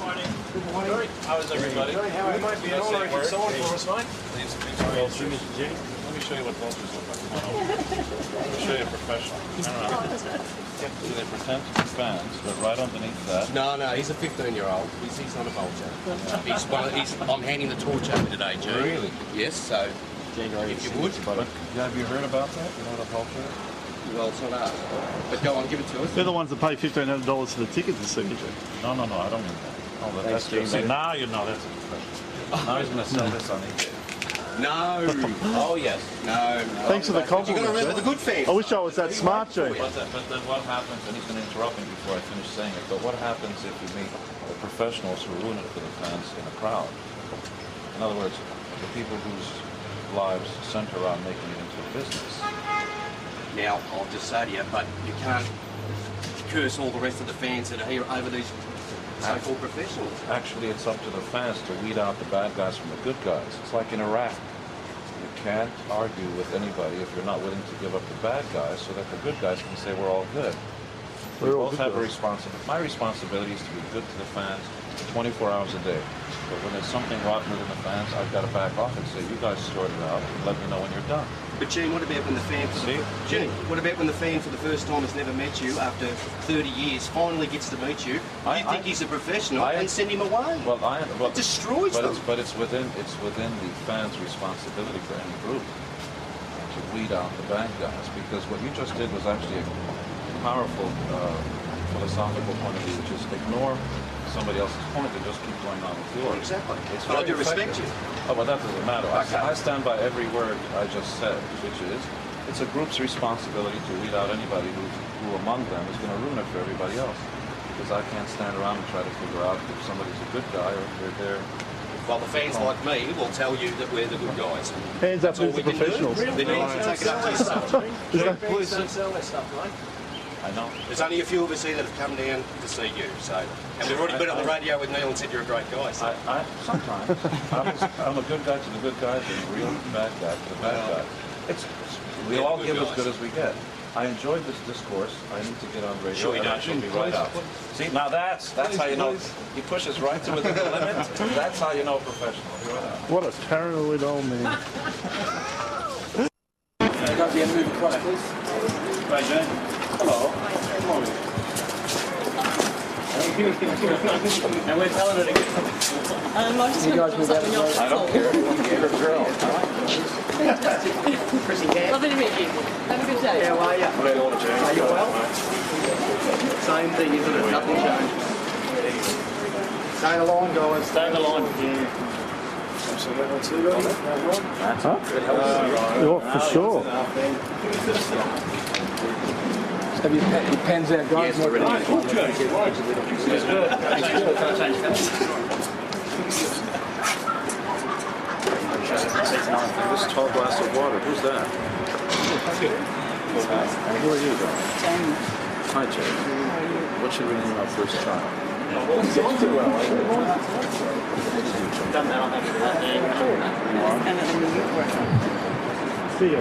Good morning. How is everybody? How are you, mate? You all right? For us, mate? Please, let me show you what vultures look like. Come on over. Let me show you a professional. Turn around. Do they pretend to be fans, but right underneath that? No, he's a 15-year-old. He's not a vulture. I'm handing the torch over today, Gene. Really? Yes, so if you would. But have you heard about that? You know what a vulture is? Well, it's not us. But go on, give it to us. They're the ones that pay $1,500 for the ticket to see you. No, I don't mean that. Oh, that's good. See, now you know that's a professional. Now he's going to sell this on eBay. No. Oh, yes. No. Thanks for the compliment. You've got to remember the good fans. I wish I was that smart, Gene. But then what happens, and he's going to interrupt me before I finish saying it, but what happens if you meet the professionals who ruin it for the fans in a crowd? In other words, the people whose lives center around making it into a business. Now, I'll just say to you, but you can't curse all the rest of the fans that are here over these so-called professionals. Actually, it's up to the fans to weed out the bad guys from the good guys. It's like in Iraq. You can't argue with anybody if you're not willing to give up the bad guys so that the good guys can say we're all good. We both have a responsibility. My responsibility is to be good to the fans 24 hours a day. But when there's something rotten within the fans, I've got to back off and say, you guys sort it out and let me know when you're done. But Gene, what about when the fan what about when the fan for the first time has never met you after 30 years finally gets to meet you? You think he's a professional and send him away? It destroys them. But it's within the fans' responsibility for any group to weed out the bad guys, because what you just did was actually a powerful philosophical point of view, which is ignore somebody else's point and just keep going on with yours. Exactly. It's but I do respect you. Oh, well, that doesn't matter. Okay. I stand by every word I just said, which is, it's a group's responsibility to weed out anybody who among them is going to ruin it for everybody else. Because I can't stand around and try to figure out if somebody's a good guy or if they're there. Well, the fans like me will tell you that we're the good guys. Hands up to the professionals. Then you need to take it up to yourself. Please don't sell that stuff, mate. I know. There's only a few of us here that have come down to see you, so. And we've already been on the radio with Neil and said you're a great guy. So. Sometimes. I'm a good guy to the good guys and a real bad guy to the bad guys. We all give as good as we get. I enjoyed this discourse. I need to get on radio. Sure you and don't. I should be right out. See, now that's how you know. He pushes right to within the limit. That's how you know a professional. Right out. What a paranoid old man. Right, Jane. Hello. Good morning. And we're telling her to get You guys will have a I don't care. You're a girl. Lovely to meet you. Have a good day. How are you? Are you well? Same thing, isn't it? Nothing changed. Stay the line, guys. Stay in the line. Huh? Yeah, for sure. Have your pens out, guys? Yes, we're ready. This tall glass of water. Who's that? Who are you, though? Jamie. Hi, Jane. What should we name our first child? Done that. I'll have that name. And then the youth worker. See ya.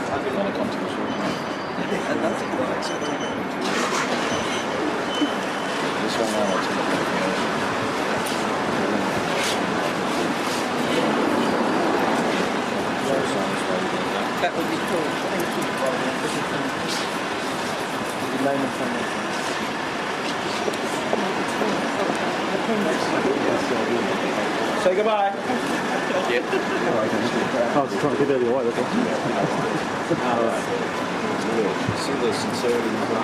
I want to come to the show. This one now will take That would be cool. Thank you. The name of something. Say goodbye. I was trying to get out of your way, that's all. See the sincerity in the eye?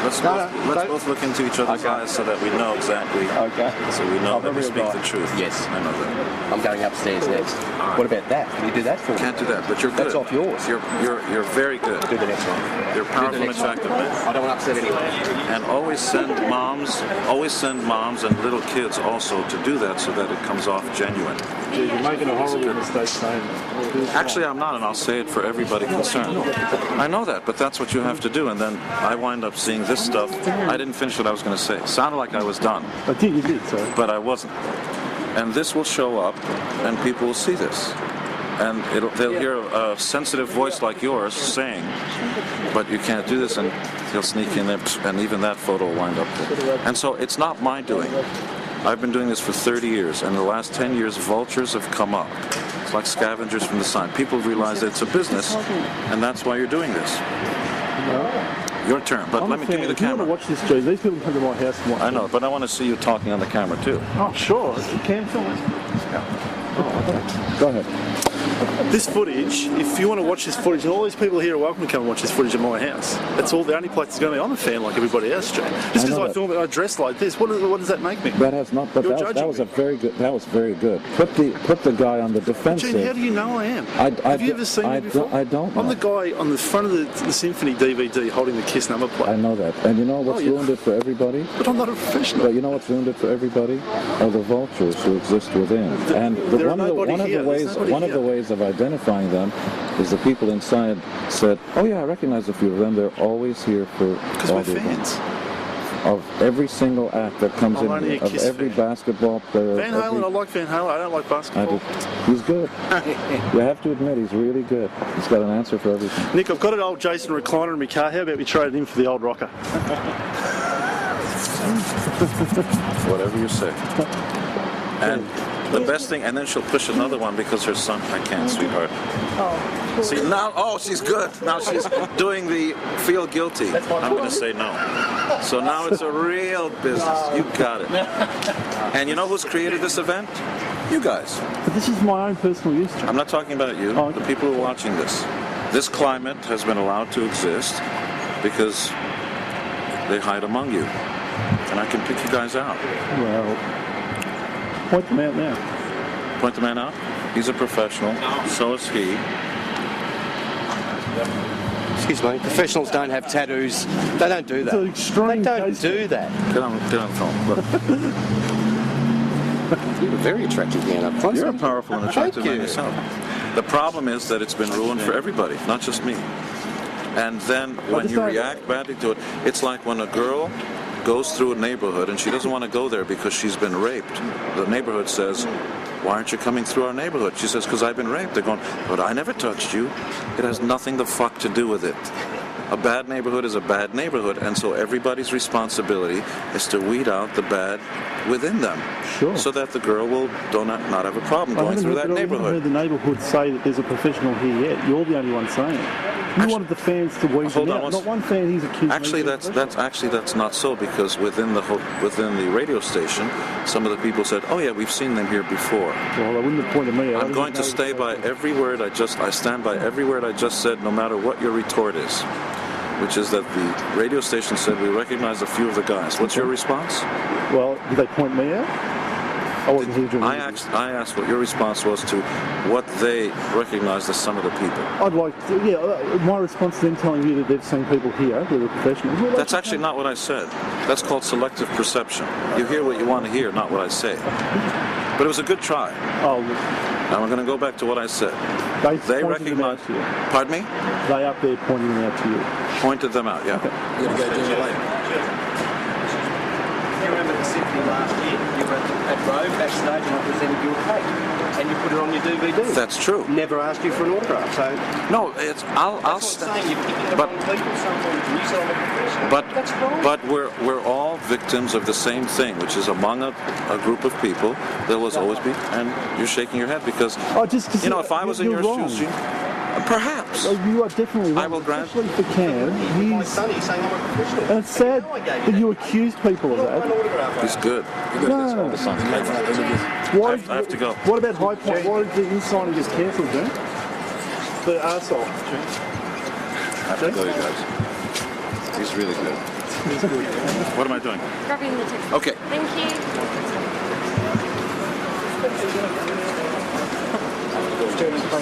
Let's both look into each other's eyes so that we know exactly. Okay. So we know that we speak the truth. Yes. I know that. I'm going upstairs next. What about that? Can you do that for me? Can't do that, but you're good. That's off yours. You're very good. Do the next one. You're powerful and attractive man. I don't want to upset anyone. And always send moms and little kids also to do that so that it comes off genuine. Gee, you're making a horrible mistake saying that. Actually, I'm not, and I'll say it for everybody concerned. I know that, but that's what you have to do, and then I wind up seeing this stuff. I didn't finish what I was going to say. It sounded like I was done, I think you did, so. but I wasn't. And this will show up, and people will see this. and they'll hear a sensitive voice like yours saying, but you can't do this, and he'll sneak in there, and even that photo will wind up there. And so it's not my doing. I've been doing this for 30 years, and in the last 10 years, vultures have come up. It's like scavengers from the sun. People realize that it's a business, and that's why you're doing this. Your turn, but let me give you the camera. If you want to watch this, Joe, these people come to my house and watch. I know, but I want to see you talking on the camera too. Oh, sure. You can film it. Go ahead. This footage, if you want to watch this footage, and all these people here are welcome to come and watch this footage at my house. That's all the only place it's going to be. I'm a fan like everybody else, Joe. Just because I film it, I dress like this, what does that make me? That has not. But that was a very good. That was very good. Put the guy on the defensive. Gene, how do you know I am? Have you ever seen me before? I don't know. I'm the guy on the front of the Symphony DVD holding the Kiss number plate. I know that. And you know what's ruined it for everybody? But I'm not a professional. But you know what's ruined it for everybody? Are the vultures who exist within. And one of the ways of identifying them is the people inside said, oh yeah, I recognize a few of them. They're always here for because we're fans of every single act that comes in here, of every basketball player. Van Halen, I like Van Halen. I don't like basketball. He's good. You have to admit he's really good. He's got an answer for everything. Nick, I've got an old Jason recliner in my car. How about we trade it in for the old rocker? Whatever you say. And the best thing, and then she'll push another one because her son, I can't, sweetheart. Oh. See, now, she's good. Now she's doing the feel guilty. I'm going to say no. So now it's a real business. You got it. And you know who's created this event? You guys. But this is my own personal use. I'm not talking about you, the people who are watching this. This climate has been allowed to exist because they hide among you. And I can pick you guys out. Well, point the man now. Point the man out? He's a professional. So is he. Excuse me. Professionals don't have tattoos. They don't do that. It's an extreme They don't case. do that. Get on the phone. Look. You're a very attractive man up close. You're a powerful and attractive Thank man you. yourself. The problem is that it's been ruined for everybody, not just me. And then when you react badly to it, it's like when a girl goes through a neighborhood and she doesn't want to go there because she's been raped. The neighborhood says, why aren't you coming through our neighborhood? She says, because I've been raped. They're going, but I never touched you. It has nothing the fuck to do with it. A bad neighborhood is a bad neighborhood, and so everybody's responsibility is to weed out the bad within them. Sure. So that the girl will not have a problem going through that I haven't neighborhood. heard the neighbourhood say that there's a professional here yet. You're the only one saying it. You wanted the fans to weed them out. Not one fan he's accused. Actually, that's not so, because within the radio station, some of the people said, "Oh yeah, we've seen them here before." Well, they wouldn't have pointed me out. I'm going to stay by every word I stand by every word I just said, no matter what your retort is. Which is that the radio station said we recognize a few of the guys. What's your response? Well, did they point me out? I wasn't here during I asked what your response was to what they recognized as some of the people. I'd like to, my response to them telling you that they've seen people here, that are professionals. Well, that's actually not what I said. That's called selective perception. You hear what you want to hear, not what I say. But it was a good try. Oh, now we're going to go back to what I said. They recognize you. Pardon me? They up there pointing them out to you. Pointed them out, yeah. Okay. You're going to go do it later. You remember the symphony last year? You were at Rome backstage and I presented you a cake, and you put it on your DVD. That's true. Never asked you for an autograph, so. No, it's I'll saying you're picking up on people. Sometimes you use it on a professional. That's wrong. But we're all victims of the same thing, which is among a group of people there will always be, and you're shaking your head because if I was in your shoes, perhaps. You are definitely wrong. I will grant. Especially for Cam. My son, he's saying I'm a professional. And it's sad that you accuse people of that. He's good. No. I have to go. What about High Point? Why did the insider get cancelled, Jim? The arsehole. I have to go, you guys. He's really good. What am I doing? Grabbing the ticket. Okay. Thank you. That's